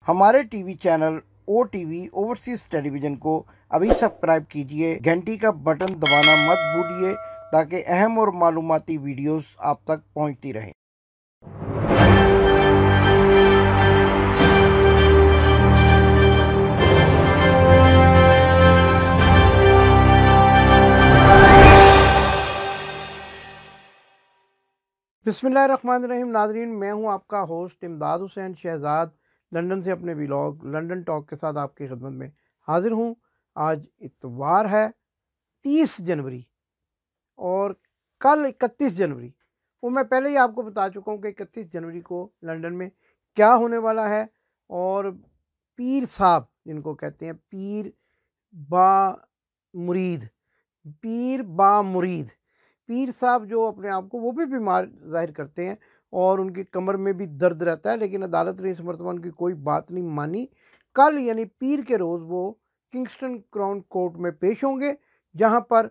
हमारे TV channel OTV overseas television को अभी सब्सक्राइब कीजिए, घंटी का बटन दबाना मत भूलिए ताकि अहम और मालूमाती वीडियोस आप तक पहुंचती रहें। बिस्मिल्लाहिर्रहमानिर्रहीम। नाजरीन, मैं हूं आपका होस्ट इमदाद हुसैन शहजाद, लंदन से अपने व्लॉग लंदन टॉक के साथ आपकी खिदमत में हाजिर हूं। आज इतवार है 30 जनवरी और कल 31 जनवरी। वो मैं पहले ही आपको बता चुका हूं कि 31 जनवरी को लंदन में क्या होने वाला है। और पीर साहब जिनको कहते हैं बा मुरीद पीर साहब जो अपने आप को वो भी बीमार जाहिर करते हैं और उनकी कमर में भी दर्द रहता है, लेकिन अदालत ने इस मरतबा उनकी कोई बात नहीं मानी। कल यानी पीर के रोज़ वो किंगस्टन क्राउन कोर्ट में पेश होंगे, जहां पर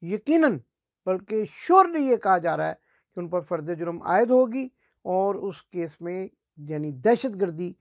यकीनन बल्कि श्योरली ये कहा जा रहा है कि उन पर फर्द जुर्म आयद होगी और उस केस में यानी दहशतगर्दी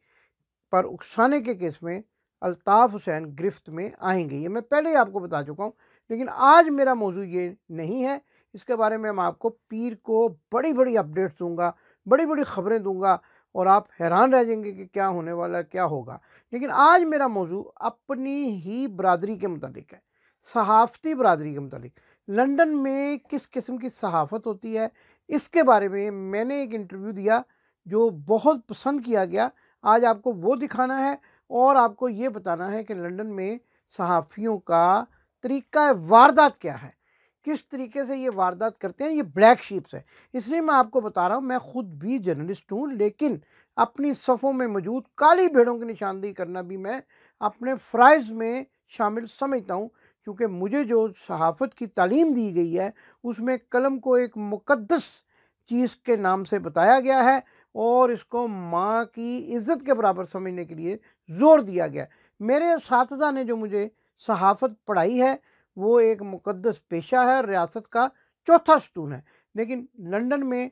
पर उकसाने के केस में अल्ताफ़ हुसैन गिरफ्त में आएंगे। ये मैं पहले ही आपको बता चुका हूँ, लेकिन आज मेरा मौजू ये नहीं है। इसके बारे में मैं आपको पीर को बड़ी बड़ी अपडेट्स दूंगा, बड़ी बड़ी ख़बरें दूंगा और आप हैरान रह जाएंगे कि क्या होने वाला है, क्या होगा। लेकिन आज मेरा मौजू अपनी ही बरादरी के मुतालिक है, सहाफ़ती बरादरी के मुतालिक। लंदन में किस किस्म की सहाफ़त होती है, इसके बारे में मैंने एक इंटरव्यू दिया जो बहुत पसंद किया गया। आज आपको वो दिखाना है और आपको ये बताना है कि लंदन में सहाफ़ियों का तरीक़ा वारदात क्या है, किस तरीके से ये वारदात करते हैं। ये ब्लैक शीप्स है, इसलिए मैं आपको बता रहा हूँ। मैं ख़ुद भी जर्नलिस्ट हूँ, लेकिन अपनी सफ़ों में मौजूद काली भेड़ों की निशानदेही करना भी मैं अपने फ़राइज़ में शामिल समझता हूँ, क्योंकि मुझे जो सहाफ़त की तालीम दी गई है उसमें कलम को एक मुक़द्दस चीज़ के नाम से बताया गया है और इसको माँ की इज़्ज़त के बराबर समझने के लिए ज़ोर दिया गया। मेरे असातिज़ा ने जो मुझे सहाफ़त पढ़ाई है वो एक मुक़द्दस पेशा है, रियासत का चौथा सतून है। लेकिन लंदन में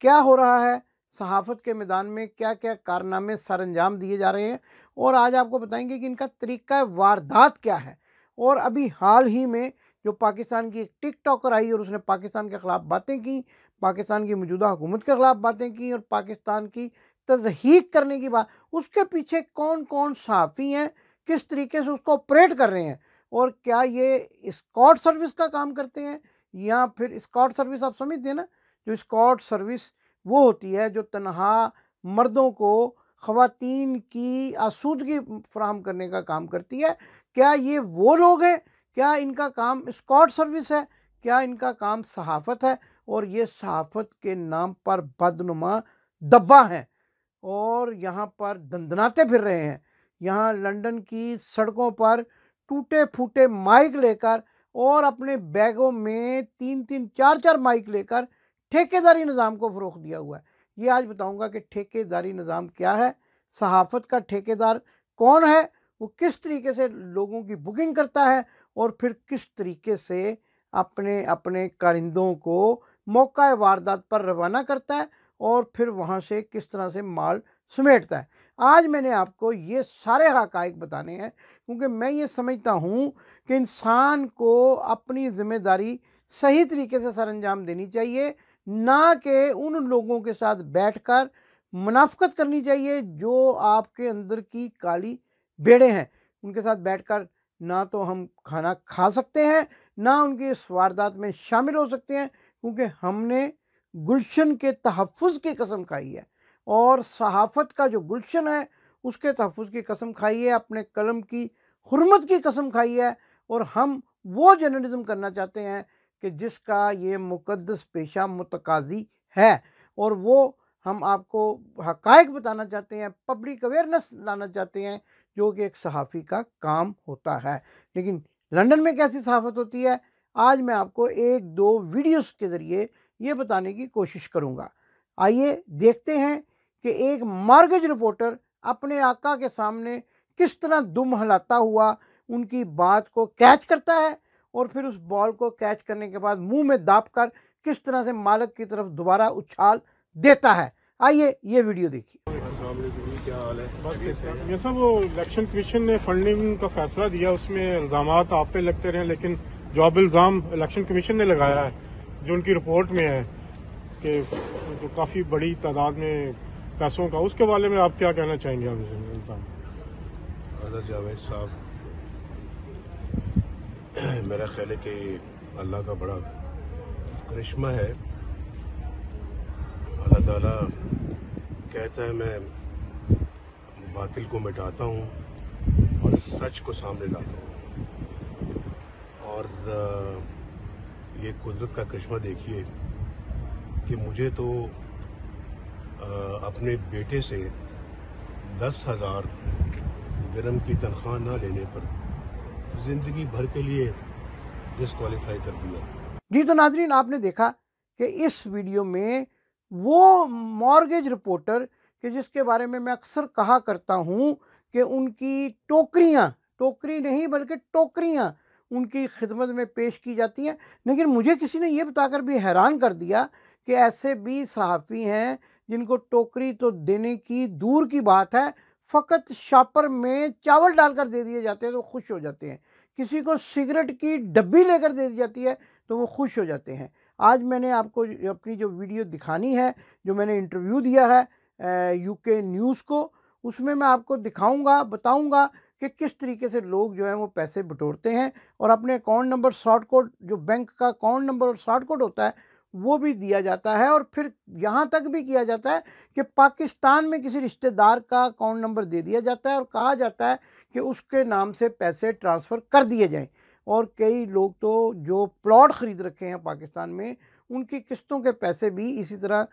क्या हो रहा है, सहाफ़त के मैदान में क्या क्या कारनामे सरअंजाम दिए जा रहे हैं, और आज आपको बताएंगे कि इनका तरीक़ा वारदात क्या है। और अभी हाल ही में जो पाकिस्तान की एक टिकटॉकर आई और उसने पाकिस्तान के ख़िलाफ़ बातें की, पाकिस्तान की मौजूदा हुकूमत के ख़िलाफ़ बातें की और पाकिस्तान की तज़हीक करने की बात, उसके पीछे कौन कौन सहाफ़ी हैं, किस तरीके से उसको ऑपरेट कर रहे हैं, और क्या ये एस्कॉर्ट सर्विस का काम करते हैं या फिर एस्कॉर्ट सर्विस आप समझते हैं ना, जो एस्कॉर्ट सर्विस वो होती है जो तनहा मर्दों को ख़वातीन की आसूदगी फराहम करने का काम करती है। क्या ये वो लोग हैं? क्या इनका काम एस्कॉर्ट सर्विस है? क्या इनका काम सहाफ़त है? और ये सहाफ़त के नाम पर बदनुमा दब्बा हैं और यहाँ पर दंदनाते फिर रहे हैं। यहाँ लंदन की सड़कों पर टूटे फूटे माइक लेकर और अपने बैगों में 3-3 4-4 माइक लेकर ठेकेदारी निज़ाम को फ़रोग़ दिया हुआ है। ये आज बताऊंगा कि ठेकेदारी निज़ाम क्या है, सहाफ़त का ठेकेदार कौन है, वो किस तरीके से लोगों की बुकिंग करता है और फिर किस तरीके से अपने अपने कारिंदों को मौका वारदात पर रवाना करता है और फिर वहाँ से किस तरह से माल समेटता है। आज मैंने आपको ये सारे हक़ाइक़ बताने हैं, क्योंकि मैं ये समझता हूँ कि इंसान को अपनी ज़िम्मेदारी सही तरीके से सरअंजाम देनी चाहिए, ना कि उन लोगों के साथ बैठकर मुनाफ़क़त करनी चाहिए जो आपके अंदर की काली भेड़ें हैं। उनके साथ बैठकर ना तो हम खाना खा सकते हैं, ना उनकी इस वारदात में शामिल हो सकते हैं, क्योंकि हमने गुलशन के तहफ़्फ़ुज़ की कसम खाई है और सहाफ़त का जो गुलशन है उसके तहफ़्फ़ुज़ की कसम खाई है, अपने कलम की हुर्मत की कसम खाई है। और हम वो जर्नलिज़्म करना चाहते हैं कि जिसका ये मुक़द्दस पेशा मुतकाज़ी है, और वो हम आपको हक़ाइक़ बताना चाहते हैं, पब्लिक अवेयरनेस लाना चाहते हैं, जो कि एक सहाफ़ी का काम होता है। लेकिन लंदन में कैसी सहाफ़त होती है, आज मैं आपको 1-2 वीडियोस के ज़रिए ये बताने की कोशिश करूँगा। आइए देखते हैं कि एक मॉर्गेज रिपोर्टर अपने आका के सामने किस तरह दुम हिलाता हुआ उनकी बात को कैच करता है और फिर उस बॉल को कैच करने के बाद मुंह में दाबकर किस तरह से मालिक की तरफ दोबारा उछाल देता है। आइए ये वीडियो देखिए। अस्सलाम वालेकुम, क्या क्या हाल है? ये सब वो इलेक्शन कमीशन ने फंडिंग का फैसला दिया, उसमें इल्जामात आप पे लगते रहे, लेकिन जो अब इल्जाम इलेक्शन कमीशन ने लगाया है, जो उनकी रिपोर्ट में है कि जो काफ़ी बड़ी तादाद में पैसों का, उसके बारे में आप क्या कहना चाहेंगे? आप इल्जाम हज़रत जावेद साहब, मेरा ख्याल है कि अल्लाह का बड़ा करिश्मा है। अल्लाह ताला कहता है मैं बातिल को मिटाता हूँ और सच को सामने लाता हूँ। और ये कुदरत का करिश्मा देखिए कि मुझे तो अपने बेटे से 10,000 दिरहम की तनख्वाह ना लेने पर जिंदगी भर के लिए डिस्क्वालीफाई कर दिया। जी तो नाजरीन, आपने देखा कि इस वीडियो में वो मॉर्गेज रिपोर्टर कि जिसके बारे में मैं अक्सर कहा करता हूँ कि उनकी टोकरी नहीं बल्कि टोकरियाँ उनकी खिदमत में पेश की जाती हैं। लेकिन मुझे किसी ने ये बताकर भी हैरान कर दिया कि ऐसे भी सहाफ़ी हैं जिनको टोकरी तो देने की दूर की बात है, फ़कत शॉपर में चावल डालकर दे दिए जाते हैं तो खुश हो जाते हैं। किसी को सिगरेट की डब्बी लेकर दे दी जाती है तो वो खुश हो जाते हैं। आज मैंने आपको अपनी जो वीडियो दिखानी है, जो मैंने इंटरव्यू दिया है यूके न्यूज़ को, उसमें मैं आपको दिखाऊंगा, बताऊंगा कि किस तरीके से लोग जो हैं वो पैसे बटोरते हैं और अपने अकाउंट नंबर, शॉर्ट कोड, जो बैंक का अकाउंट नंबर और शॉर्ट कोड होता है वो भी दिया जाता है। और फिर यहाँ तक भी किया जाता है कि पाकिस्तान में किसी रिश्तेदार का अकाउंट नंबर दे दिया जाता है और कहा जाता है कि उसके नाम से पैसे ट्रांसफ़र कर दिए जाएं। और कई लोग तो जो प्लॉट ख़रीद रखे हैं पाकिस्तान में, उनकी किस्तों के पैसे भी इसी तरह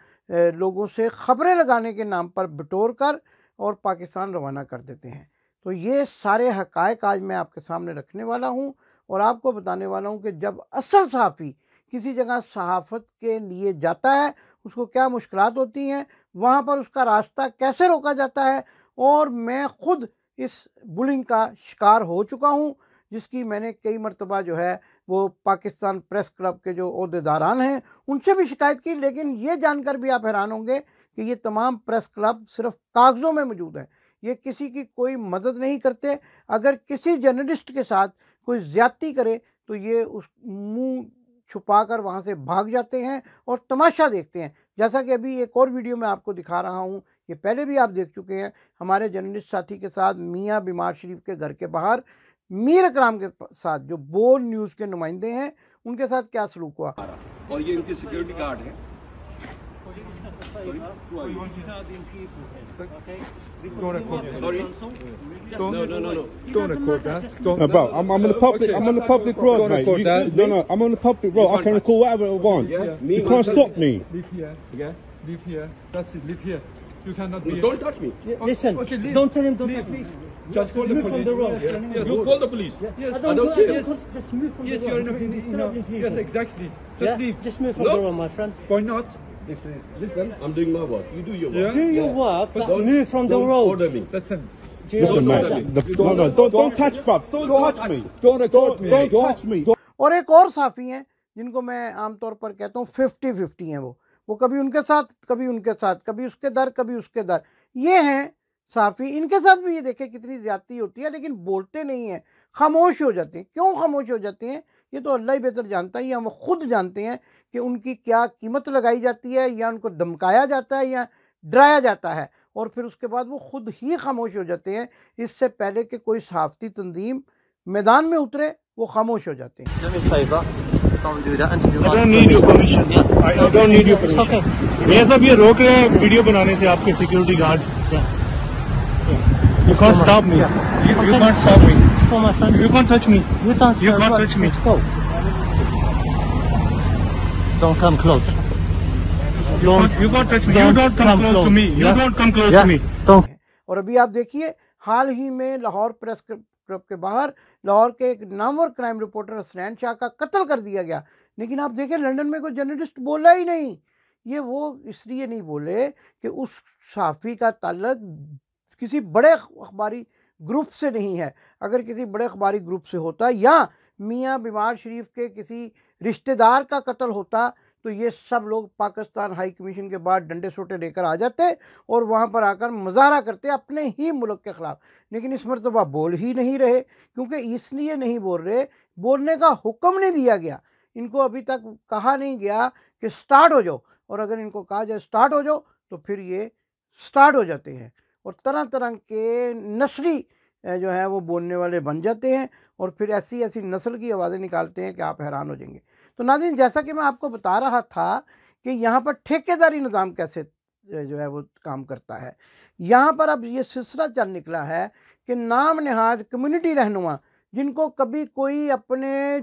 लोगों से ख़बरें लगाने के नाम पर बटोर कर और पाकिस्तान रवाना कर देते हैं। तो ये सारे हक़ाइक़ आज मैं आपके सामने रखने वाला हूँ और आपको बताने वाला हूँ कि जब असल सहाफ़ी किसी जगह सहाफ़त के लिए जाता है उसको क्या मुश्किलात होती हैं, वहाँ पर उसका रास्ता कैसे रोका जाता है। और मैं ख़ुद इस बुलिंग का शिकार हो चुका हूँ, जिसकी मैंने कई मरतबा जो है वो पाकिस्तान प्रेस क्लब के जो ओहदेदारान हैं उनसे भी शिकायत की। लेकिन ये जानकर भी आप हैरान होंगे कि ये तमाम प्रेस क्लब सिर्फ कागज़ों में मौजूद हैं, ये किसी की कोई मदद नहीं करते। अगर किसी जर्नलिस्ट के साथ कोई ज़्यादती करे तो ये उस मुँह छुपा कर वहाँ से भाग जाते हैं और तमाशा देखते हैं। जैसा कि अभी एक और वीडियो मैं आपको दिखा रहा हूँ, ये पहले भी आप देख चुके हैं, हमारे जर्नलिस्ट साथी के साथ मियाँ बीमार शरीफ के घर के बाहर मीर अकराम के साथ जो बोल न्यूज़ के नुमाइंदे हैं उनके साथ क्या सलूक हुआ। और ये इनकी सिक्योरिटी गार्ड है। Don't record it. Sorry. No. Don't record that. No, bro, I'm on the public. Okay. I'm on the public road, Don't mate. record that. No, I'm on the public road. I can record whatever I want. Yeah. You can't stop me. Live here. Yeah. Live here. That's it. Live here. You cannot be. Don't touch me. Listen, Okay, leave. don't tell him don't Leave. touch me. Just call the Move from police. the road. Yes. You call the police. Yes. I don't don't do care. it. Just move from Yes, the you are road. in You're a, disturbing people. Yes, exactly. Just Yeah? leave. Just move from No. the road, my friend. Why not? Listen, I'm doing my work. You do your work. Yeah. Do your work, but move from the Don't road. order me. Listen. Do you Listen, understand mate. that? Don't touch, bruv. Don't touch me. Don't record me. Don't touch me. और एक और साफ़ी हैं जिनको मैं आमतौर पर कहता हूँ 50-50 हैं। वो कभी उनके साथ, कभी उनके साथ, कभी उसके दर, कभी उसके दर। ये हैं साफ़ी, इनके साथ भी ये देखें कितनी ज़्यादती होती है, लेकिन बोलते नहीं हैं, खामोश हो जाते हैं। क्यों खामोश हो जाते हैं ये तो अल्लाह ही बेहतर जानता है, या वो ख़ुद जानते हैं कि उनकी क्या कीमत लगाई जाती है, या उनको धमकाया जाता है या डराया जाता है, और फिर उसके बाद वो ख़ुद ही खामोश हो जाते हैं। इससे पहले कि कोई सहाफ़ती तंजीम मैदान में उतरे वो खामोश हो जाते हैं। Do me a favor. Don't do that until you I don't need your permission. I don't need your It's permission. okay. भैया साहब ये रोक रहे हैं वीडियो बनाने से आपके security guard. You can't stop me. You can't stop me. Go, my friend. You can't touch me. You can't, You can't touch me. Let's go. Don't come close. You can't touch me. You don't come close to me. You Yeah? don't come close Yeah? to me. Don't. और अभी आप देखिए हाल ही में Lahore press club के बाहर लाहौर के एक Namvar crime reporter Hasnain Shah का कत्ल कर दिया गया। लेकिन आप देखें लंदन में कोई जर्नलिस्ट बोला ही नहीं। ये वो इसलिए नहीं बोले कि उस सहाफ़ी का ताल्लुक किसी बड़े अखबारी ग्रुप से नहीं है। अगर किसी बड़े अखबारी ग्रुप से होता या मियाँ बीमार शरीफ के किसी रिश्तेदार का कत्ल होता तो ये सब लोग पाकिस्तान हाई कमीशन के बाद डंडे सोटे लेकर आ जाते और वहाँ पर आकर मुजाहरा करते अपने ही मुल्क के ख़िलाफ़। लेकिन इस मरतबा बोल ही नहीं रहे, क्योंकि इसलिए नहीं बोल रहे, बोलने का हुक्म नहीं दिया गया इनको, अभी तक कहा नहीं गया कि स्टार्ट हो जाओ, और अगर इनको कहा जाए स्टार्ट हो जाओ तो फिर ये स्टार्ट हो जाते हैं और तरह तरह के नस्ली जो है वो बोलने वाले बन जाते हैं और फिर ऐसी ऐसी नस्ल की आवाज़ें निकालते हैं कि आप हैरान हो जाएंगे। तो नाज़रीन, जैसा कि मैं आपको बता रहा था कि यहाँ पर ठेकेदारी निज़ाम कैसे जो है वो काम करता है। यहाँ पर अब ये सिलसिला चल निकला है कि नाम नहाद कम्युनिटी रहनुमा जिनको कभी कोई अपने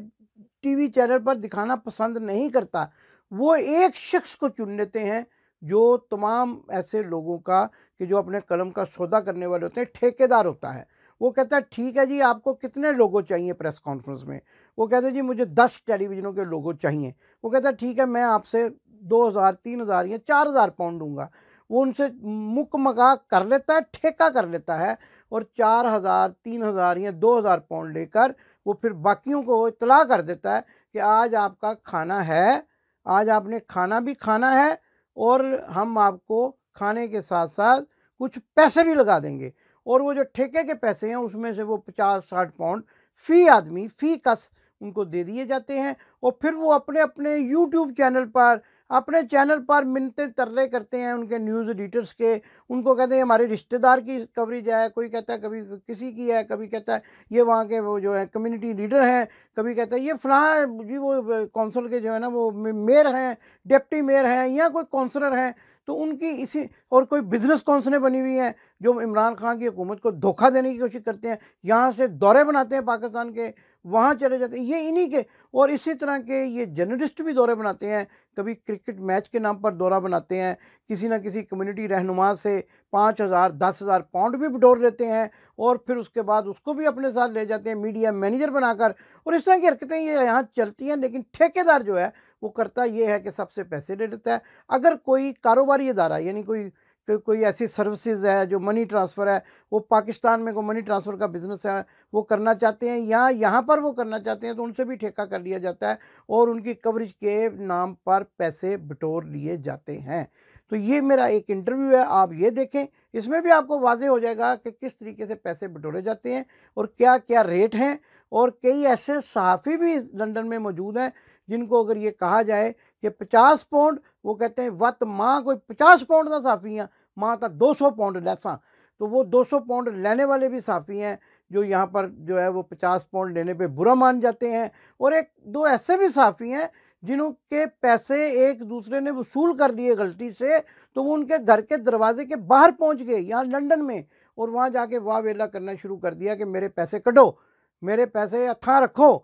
टीवी चैनल पर दिखाना पसंद नहीं करता, वो एक शख्स को चुन लेते हैं जो तमाम ऐसे लोगों का कि जो अपने कलम का सौदा करने वाले होते हैं, ठेकेदार होता है। वो कहता है ठीक है जी, आपको कितने लोगो चाहिए प्रेस कॉन्फ्रेंस में? वो कहते हैं जी मुझे 10 टेलीविज़नों के लोगो चाहिए। वो कहता है ठीक है, मैं आपसे 2000, 3000 या 4000 पाउंड दूंगा। वो उनसे मुक मकाक कर लेता है, ठेका कर लेता है और 4000, 3000 या 2000 पाउंड लेकर वो फिर बाकियों को इतला कर देता है कि आज आपका खाना है, आज आपने खाना भी खाना है और हम आपको खाने के साथ साथ कुछ पैसे भी लगा देंगे। और वो जो ठेके के पैसे हैं उसमें से वो 50-60 पाउंड फ़ी आदमी, फ़ी कस उनको दे दिए जाते हैं और फिर वो अपने अपने यूट्यूब चैनल पर, अपने चैनल पर मिन्नते तरले करते हैं उनके न्यूज़ एडिटर्स के। उनको कहते हैं हमारे रिश्तेदार की कवरेज है, कोई कहता है कभी किसी की है, कभी कहता है ये वहाँ के वो जो है कम्युनिटी लीडर हैं, कभी कहता है ये फलां जी वो कौंसिल के जो है ना वो मेयर हैं, डिप्टी मेयर हैं या कोई कौंसलर हैं। तो उनकी इसी और कोई बिज़नेस कौंसलें बनी हुई हैं जो इमरान खान की हुकूमत को धोखा देने की कोशिश करते हैं, यहाँ से दौरे बनाते हैं पाकिस्तान के, वहाँ चले जाते हैं, ये इन्हीं के। और इसी तरह के ये जर्नलिस्ट भी दौरे बनाते हैं, कभी क्रिकेट मैच के नाम पर दौरा बनाते हैं, किसी न किसी कम्युनिटी रहनुमा से 5000, 10,000 पाउंड भी बटोर लेते हैं और फिर उसके बाद उसको भी अपने साथ ले जाते हैं मीडिया मैनेजर बनाकर। और इस तरह की हरकतें ये यहाँ चलती हैं। लेकिन ठेकेदार जो है वो करता ये है कि सबसे पैसे ले लेता है। अगर कोई कारोबारी इदारा यानी कोई ऐसी सर्विसेज है जो मनी ट्रांसफ़र है, वो पाकिस्तान में कोई मनी ट्रांसफ़र का बिज़नेस है वो करना चाहते हैं या यहाँ पर वो करना चाहते हैं, तो उनसे भी ठेका कर लिया जाता है और उनकी कवरेज के नाम पर पैसे बटोर लिए जाते हैं। तो ये मेरा एक इंटरव्यू है, आप ये देखें, इसमें भी आपको वाज़ेह हो जाएगा कि किस तरीके से पैसे बटोरे जाते हैं और क्या क्या रेट हैं। और कई ऐसे सहाफ़ी भी लंदन में मौजूद हैं जिनको अगर ये कहा जाए कि 50 पाउंड, वो कहते हैं वत माँ कोई 50 पाउंड का साफ़ी हैं, माँ था 200 पाउंड लैसा। तो वो 200 पाउंड लेने वाले भी साफ़ी हैं जो यहाँ पर जो है वो 50 पाउंड लेने पे बुरा मान जाते हैं। और एक दो ऐसे भी साफ़ी हैं जिनके पैसे एक दूसरे ने वसूल कर लिए गलती से, तो वो उनके घर के दरवाजे के बाहर पहुँच गए यहाँ लंदन में और वहाँ जाके वाह वेला करना शुरू कर दिया कि मेरे पैसे कटो, मेरे पैसे अथा रखो,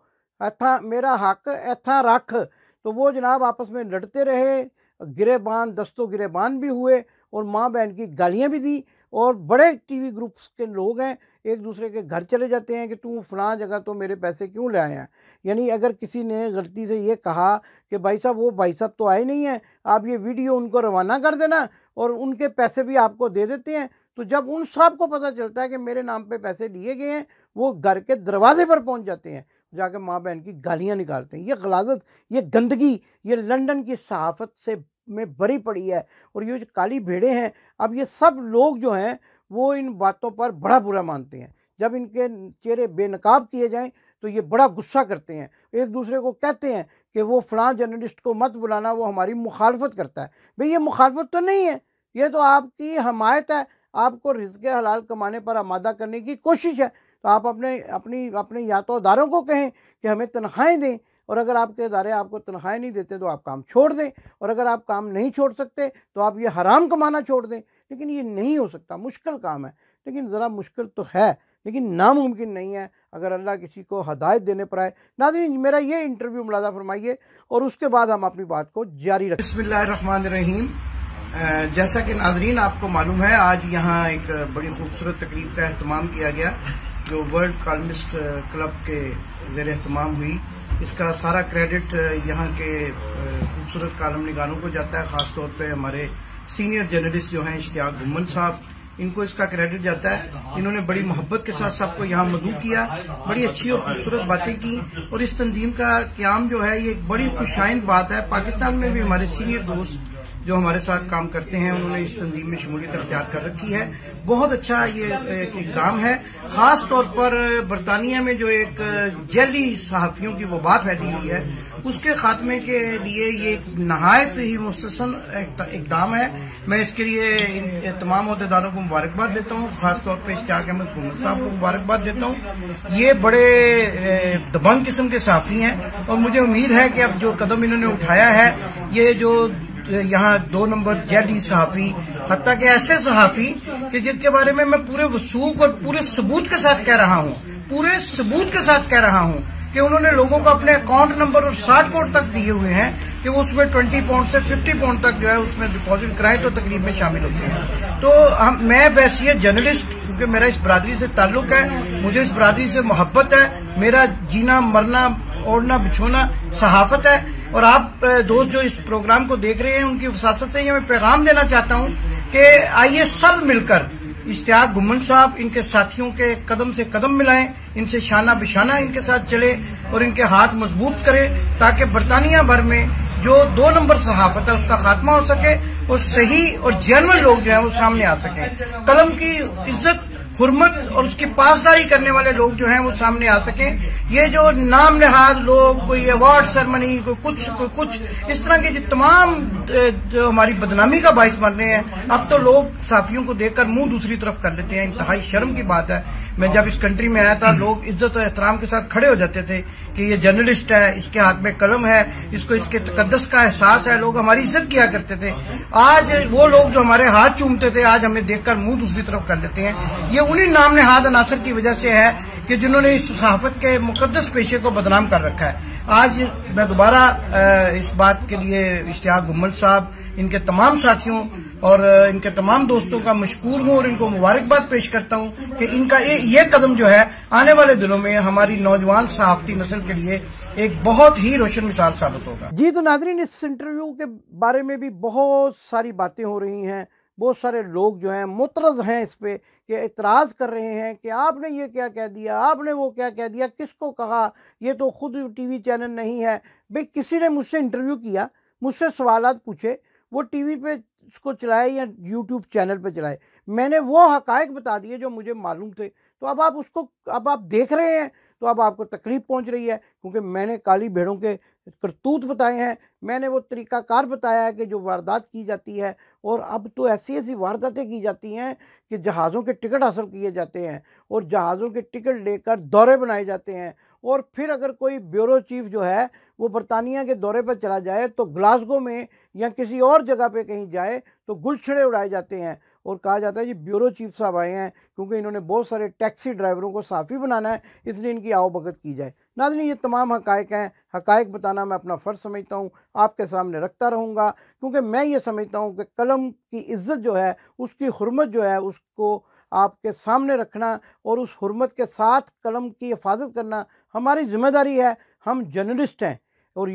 अथा मेरा हक अथा रख। तो वो जनाब आपस में लड़ते रहे, गिरेबान दस्तों गिरेबान भी हुए और माँ बहन की गालियाँ भी दी। और बड़े टीवी ग्रुप्स के लोग हैं एक दूसरे के घर चले जाते हैं कि तू फ़लाँ जगह तो मेरे पैसे क्यों ले आया। यानी अगर किसी ने गलती से ये कहा कि भाई साहब वो भाई साहब तो आए नहीं हैं, आप ये वीडियो उनको रवाना कर देना और उनके पैसे भी आपको दे देते हैं। तो जब उन सब को पता चलता है कि मेरे नाम पे पैसे लिए गए हैं, वो घर के दरवाजे पर पहुंच जाते हैं, जाकर माँ बहन की गालियाँ निकालते हैं। ये गलाजत, ये गंदगी, ये लंदन की सहाफ़त से में भरी पड़ी है। और ये जो काली भेड़ें हैं, अब ये सब लोग जो हैं वो इन बातों पर बड़ा बुरा मानते हैं। जब इनके चेहरे बेनकाब किए जाएं तो ये बड़ा गुस्सा करते हैं, एक दूसरे को कहते हैं कि वो फ़लाँ जर्नलिस्ट को मत बुलाना, वो हमारी मुखालफत करता है। भाई ये मुखालफत तो नहीं है, ये तो आपकी हमायत है, आपको रिज़्क़ हलाल कमाने पर आमादा करने की कोशिश है। तो आप अपने या तो इदारों को कहें कि हमें तनख्वाहें दें, और अगर आपके इदारे आपको तनख्वाहें नहीं देते तो आप काम छोड़ दें, और अगर आप काम नहीं छोड़ सकते तो आप ये हराम कमाना छोड़ दें। लेकिन ये नहीं हो सकता, मुश्किल काम है। लेकिन ज़रा मुश्किल तो है, लेकिन नामुमकिन नहीं है अगर अल्लाह किसी को हदायत देने पर आए। नाज़रीन, मेरा ये इंटरव्यू मुलाज़ा फरमाइए और उसके बाद हम अपनी बात को जारी रखें। बिस्मिल्लाहिर्रहमानिर्रहीम। जैसा कि नाज़रीन आपको मालूम है, आज यहाँ एक बड़ी खूबसूरत तकरीब का एहतमाम किया गया जो वर्ल्ड कॉलमिस्ट क्लब के ज़ेर एहतमाम हुई। इसका सारा क्रेडिट यहाँ के खूबसूरत कालम निगारों को जाता है, ख़ास तौर पे हमारे सीनियर जर्नलिस्ट जो हैं इश्तियाक गुम्मन साहब इनको इसका क्रेडिट जाता है। इन्होंने बड़ी मोहब्बत के साथ सबको यहाँ मदऊ किया, बड़ी अच्छी और खूबसूरत बातें की, और इस तंजीम का क्याम जो है ये एक बड़ी खुशाइंद बात है। पाकिस्तान में भी हमारे सीनियर दोस्त जो हमारे साथ काम करते हैं उन्होंने इस तंजीम में शमूलियत अख्तियार कर रखी है। बहुत अच्छा ये एक इक़दाम है। खास तौर पर बरतानिया में जो एक जैली सहाफ़ियों की वबा फैली हुई है उसके खात्मे के लिए ये एक नहायत ही मुस्तसन इक़दाम है। मैं इसके लिए तमाम अहदेदारों को मुबारकबाद देता हूँ, खासतौर पर इश्तियाक अहमद गुम्मद साहब को मुबारकबाद देता हूँ। ये बड़े दबंग किस्म के सहाफ़ी हैं और मुझे उम्मीद है कि अब जो कदम इन्होंने उठाया है, ये जो यहाँ 2 नंबर जैली सहाफ़ी, हत्ता के ऐसे सहाफ़ी कि जिनके बारे में मैं पूरे वसूख और पूरे सबूत के साथ कह रहा हूँ, पूरे सबूत के साथ कह रहा हूँ कि उन्होंने लोगों को अपने अकाउंट नंबर और 60 कोड तक दिए हुए हैं कि वो उसमें 20 पाउंड से 50 पाउंड तक जो है उसमें डिपॉजिट कराए तो तकरीब में शामिल होते हैं। तो मैं वैसे जर्नलिस्ट, क्योंकि मेरा इस बरादरी से ताल्लुक है, मुझे इस बरादरी से मोहब्बत है, मेरा जीना मरना ओढ़ना बिछोना सहाफत है। और आप दोस्त जो इस प्रोग्राम को देख रहे हैं उनकी वसासत से ये मैं पैगाम देना चाहता हूँ कि आइए सब मिलकर इश्तियाक गुम्मद साहब इनके साथियों के कदम से कदम मिलाएं, इनसे शाना बिशाना इनके साथ चले और इनके हाथ मजबूत करें ताकि बरतानिया भर में जो 2 नंबर सहाफत है उसका खात्मा हो सके और सही और जेन्युइन लोग जो है वो सामने आ सके। कलम की इज्जत हुर्मत और उसकी पासदारी करने वाले लोग जो हैं वो सामने आ सके। ये जो नाम नहाद लोग, कोई अवार्ड सेरेमनी, कोई कुछ इस तरह की तमाम जो हमारी बदनामी का बाइस बन रहे हैं, अब तो लोग साफियों को देखकर मुंह दूसरी तरफ कर लेते हैं। इंतहाई शर्म की बात है। मैं जब इस कंट्री में आया था लोग इज्जत और एहतराम के साथ खड़े हो जाते थे कि ये जर्नलिस्ट है, इसके हाथ में कलम है, इसको इसके तकद्दस का एहसास है, लोग हमारी इज्जत किया करते थे। आज वो लोग जो हमारे हाथ चूमते थे आज हमें देखकर मुंह दूसरी तरफ कर लेते हैं। ये उन्हीं नाम नहाद अनासर की वजह से है कि जिन्होंने इस सहाफत के मुकद्दस पेशे को बदनाम कर रखा है। आज मैं दोबारा इस बात के लिए इश्तियाक गुम्मद साहब, इनके तमाम साथियों और इनके तमाम दोस्तों का मशकूर हूँ और इनको मुबारकबाद पेश करता हूँ कि इनका ये कदम जो है आने वाले दिनों में हमारी नौजवान सहाफती नस्ल के लिए एक बहुत ही रोशन मिसाल साबित होगा। जी तो नाज़रीन, इस इंटरव्यू के बारे में भी बहुत सारी बातें हो रही हैं। बहुत सारे लोग जो हैं मुतरज़ हैं इस पे कि एतराज़ कर रहे हैं कि आपने ये क्या कह दिया, आपने वो क्या कह दिया, किसको कहा, ये तो खुद टीवी चैनल नहीं है। भाई किसी ने मुझसे इंटरव्यू किया, मुझसे सवालात पूछे, वो टीवी पे इसको चलाए या यूट्यूब चैनल पे चलाए, मैंने वो हकायक बता दिए जो मुझे मालूम थे। तो अब आप देख रहे हैं तो अब आपको तकलीफ पहुंच रही है क्योंकि मैंने काली भेड़ों के करतूत बताए हैं, मैंने वो तरीक़ाकार बताया है कि जो वारदात की जाती है। और अब तो ऐसी ऐसी वारदातें की जाती हैं कि जहाज़ों के टिकट हासिल किए जाते हैं और जहाज़ों के टिकट लेकर दौरे बनाए जाते हैं। और फिर अगर कोई ब्यूरो चीफ जो है वो बरतानिया के दौरे पर चला जाए तो ग्लासगो में या किसी और जगह पे कहीं जाए तो गुलछड़े उड़ाए जाते हैं और कहा जाता है जी ब्यूरो चीफ साहब आए हैं क्योंकि इन्होंने बहुत सारे टैक्सी ड्राइवरों को साफ़ी बनाना है, इसलिए इनकी आवभगत की जाए। नाज़रीन, ये तमाम हकायक हैं, हकायक बताना मैं अपना फ़र्ज़ समझता हूँ, आपके सामने रखता रहूँगा क्योंकि मैं ये समझता हूँ कि कलम की इज़्ज़त जो है, उसकी हुर्मत जो है, उसको आपके सामने रखना और उस हुर्मत के साथ कलम की हिफाजत करना हमारी ज़िम्मेदारी है। हम जर्नलिस्ट हैं और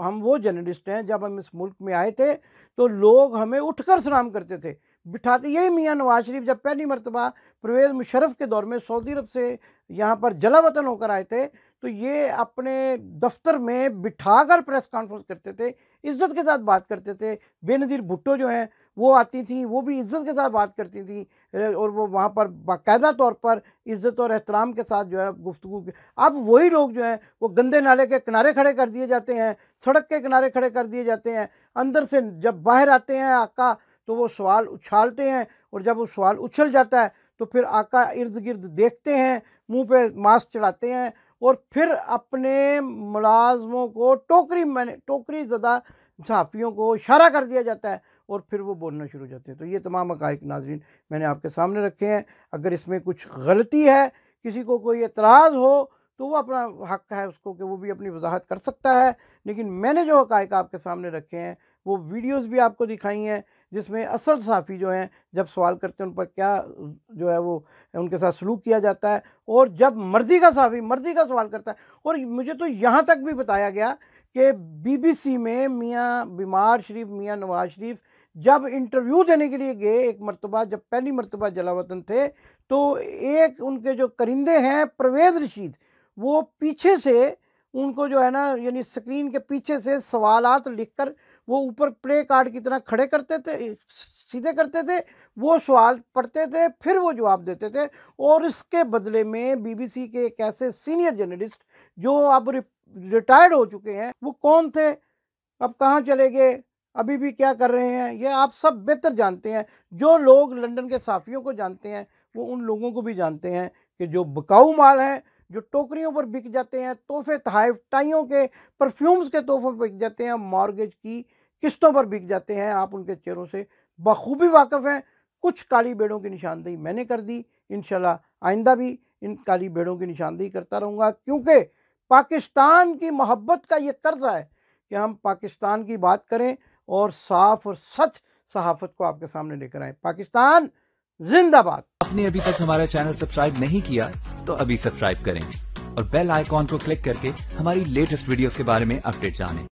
हम वो जर्नलिस्ट हैं। जब हम इस मुल्क में आए थे तो लोग हमें उठकर सलाम करते थे, बिठाते। यही मियाँ नवाज शरीफ जब पहली मरतबा परवेज़ मुशर्रफ के दौर में सऊदी अरब से यहाँ पर जला वतन होकर आए थे तो ये अपने दफ्तर में बिठाकर प्रेस कॉन्फ्रेंस करते थे, इज़्ज़त के साथ बात करते थे। बेनज़ीर भुट्टो जो हैं वो आती थी, वो भी इज़्ज़त के साथ बात करती थी और वो वहाँ पर बाकायदा तौर पर इज़्ज़त और एहतराम के साथ जो है गुफ्तगू की। अब वही लोग जो हैं वो गंदे नाले के किनारे खड़े कर दिए जाते हैं, सड़क के किनारे खड़े कर दिए जाते हैं। अंदर से जब बाहर आते हैं आका तो वो सवाल उछालते हैं और जब वो सवाल उछल जाता है तो फिर आका इर्द गिर्द देखते हैं, मुंह पे मास्क चढ़ाते हैं और फिर अपने मुलाजमों को टोकरी ज़दा सहाफ़ियों को इशारा कर दिया जाता है और फिर वो बोलना शुरू हो जाते हैं। तो ये तमाम हक़ाइक़ नाज़रीन मैंने आपके सामने रखे हैं। अगर इसमें कुछ गलती है, किसी को कोई एतराज़ हो तो वो अपना हक़ है उसको कि वो भी अपनी वजाहत कर सकता है। लेकिन मैंने जो हक़ाइक़ आपके सामने रखे हैं वो वीडियोस भी आपको दिखाई हैं जिसमें असल सहाफ़ी जो हैं जब सवाल करते हैं उन पर क्या जो है वो उनके साथ सलूक किया जाता है और जब मर्ज़ी का सहाफ़ी मर्ज़ी का सवाल करता है। और मुझे तो यहाँ तक भी बताया गया कि BBC में मियाँ बीमार शरीफ मियाँ नवाज शरीफ जब इंटरव्यू देने के लिए गए एक मर्तबा, जब पहली मर्तबा जलावतन थे, तो एक उनके जो करिंदे हैं परवेज़ रशीद, वो पीछे से उनको जो है ना यानी स्क्रीन के पीछे से सवालात लिखकर वो ऊपर प्ले कार्ड की तरह खड़े करते थे, सीधे करते थे, वो सवाल पढ़ते थे, फिर वो जवाब देते थे। और इसके बदले में बीबीसी के एक ऐसे सीनियर जर्नलिस्ट जो अब रिटायर्ड हो चुके हैं, वो कौन थे, अब कहाँ चले गए, अभी भी क्या कर रहे हैं, ये आप सब बेहतर जानते हैं। जो लोग लंदन के सहाफ़ियों को जानते हैं वो उन लोगों को भी जानते हैं कि जो बिकाऊ माल है, जो टोकरियों पर बिक जाते हैं, तोहफे तोहफ़ टाइयों के, परफ्यूम्स के तोहफे बिक जाते हैं, मॉर्गेज की किस्तों पर बिक जाते हैं, आप उनके चेहरों से बखूबी वाकिफ़ हैं। कुछ काली बेड़ों की निशानदेही मैंने कर दी, इंशाल्लाह आइंदा भी इन काली बेड़ों की निशानदेही करता रहूँगा, क्योंकि पाकिस्तान की मोहब्बत का ये कर्ज़ है कि हम पाकिस्तान की बात करें और साफ़ और सच सहाफ़त को आपके सामने लेकर आएँ। पाकिस्तान जिंदाबाद। आपने अभी तक हमारा चैनल सब्सक्राइब नहीं किया तो अभी सब्सक्राइब करें और बेल आइकॉन को क्लिक करके हमारी लेटेस्ट वीडियोस के बारे में अपडेट जानें।